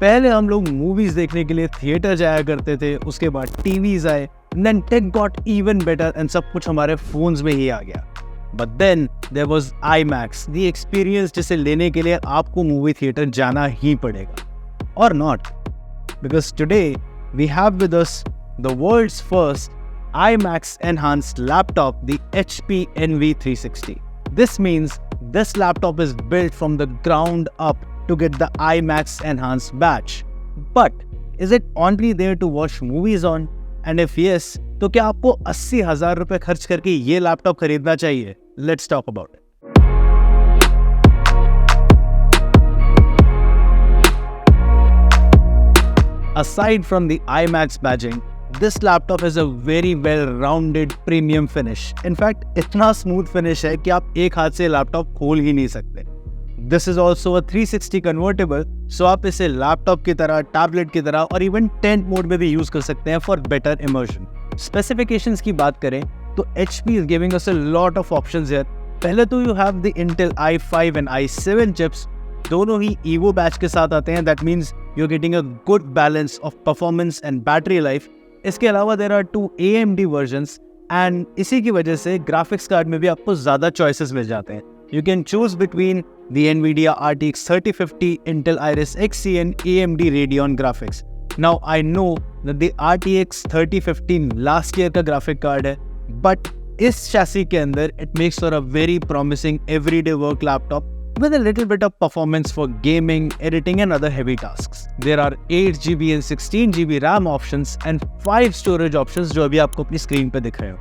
पहले हम लोग मूवीज देखने के लिए थिएटर जाया करते थे, उसके बाद टीवीज आए, then tech got even better and सब कुछ हमारे फोन्स में ही आ गया। But then there was IMAX, the experience जिसे लेने के लिए आपको मूवी थिएटर जाना ही पड़ेगा। और not, because today we have with us the world's first IMAX Enhanced laptop, the HP NV360. This means this laptop is built from the ground up to get the IMAX Enhanced badge. But is it only there to watch movies on? And if yes, तो क्या आपको 80,000 रुपए खर्च करके ये laptop खरीदना चाहिए? Let's talk about it. Aside from the IMAX badging, this laptop has a very well-rounded premium finish. In fact, इतना smooth finish है कि आप एक हाथ से लैपटॉप खोल ही नहीं सकते. This is also a 360 convertible, so आप इसे लैपटॉप की तरह, टैबलेट की तरह और इवन टेंट मोड में भी यूज कर सकते हैं for better immersion. Specifications की बात करें तो HP is giving us a lot of options here. पहले तो you have the Intel i5 and i7 chips, दोनों ही Evo बैच के साथ आते हैं. That means you're getting a good balance of performance and battery life. इसके अलावा there are 2 AMD versions and इसी की वजह से ग्राफिक्स कार्ड में भी आपको ज़्यादा चॉइसेस मिल जाते हैं. You can choose between the NVIDIA RTX 3050, Intel Iris Xe and AMD Radeon graphics. Now I know that the RTX 3050 last year का ग्राफिक कार्ड है, but इस chassis के अंदर it makes for a very promising everyday work laptop with a little bit of performance for gaming, editing and other heavy tasks. There are 8GB and 16GB RAM options and 5 storage options जो अभी आपको अपनी screen पे दिख रहे हो.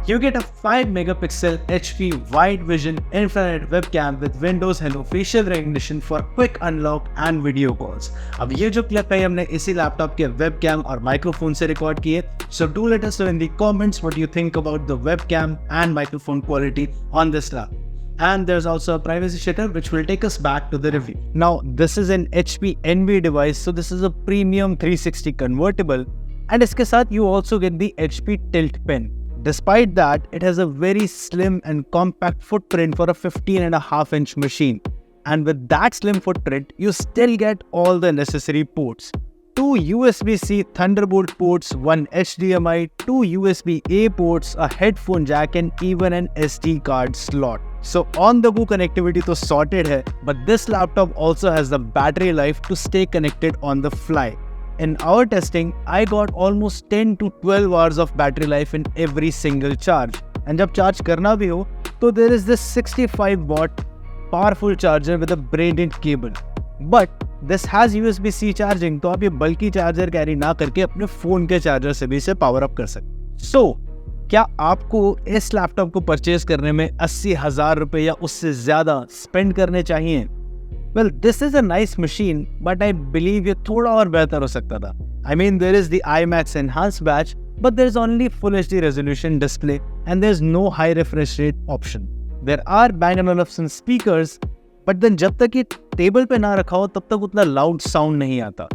You get a 5 megapixel HP wide vision infrared webcam with Windows Hello facial recognition for quick unlock and video calls. अब ये जो क्लिप है हमने इसी लैपटॉप के webcam और माइक्रोफोन से रिकॉर्ड की है. So do let us know in the comments what you think about the webcam and microphone quality on this laptop. And there's also a privacy shutter which will take us back to the review. Now this is an HP NV device, so this is a premium 360 convertible and इसके साथ you also get the HP tilt pen. Despite that, it has a very slim and compact footprint for a 15.5-inch machine. And with that slim footprint, you still get all the necessary ports. 2 USB-C Thunderbolt ports, 1 HDMI, 2 USB-A ports, a headphone jack and even an SD card slot. So on-the-go connectivity to sorted hai, but this laptop also has the battery life to stay connected on the fly. In our testing, I got almost 10 to 12 hours of battery life in every single charge. And जब charge करना भी हो, तो there is this 65 watt powerful charger with a braided cable. But this has USB-C charging, तो आप ये bulky charger carry ना करके अपने phone के charger से भी इसे power up कर सकते. So, क्या आपको इस लैपटॉप को परचेज करने में 80,000 रुपए या उससे ज़्यादा स्पेंड करने चाहिए? Well, this is a nice machine, but I believe ये थोड़ा और बेहतर हो सकता था. I mean, there is the IMAX Enhanced badge, but there is only Full HD resolution display and there is no high refresh rate option. There are Bang & Olufsen speakers, but then जब तक ये table पे ना रखा हो तब तक उतना loud sound नहीं आता.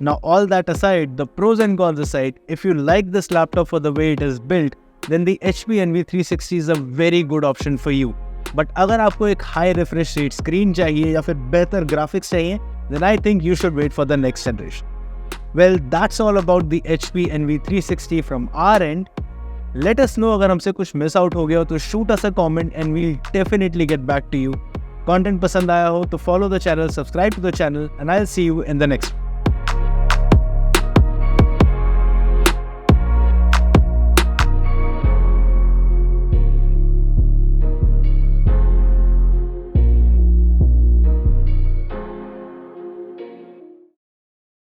Now all that aside, the pros and cons aside, if you like this laptop for the way it is built, then the HP NV360 is a very good option for you. But अगर आपको एक high refresh rate screen चाहिए या फिर बेहतर graphics चाहिए, then I think you should wait for the next generation. Well, that's all about the HP NV360 from our end. Let us know अगर हमसे कुछ miss out हो गया हो तो shoot us a comment and we'll definitely get back to you. Content पसंद आया हो तो follow the channel, subscribe to the channel and I'll see you in the next one.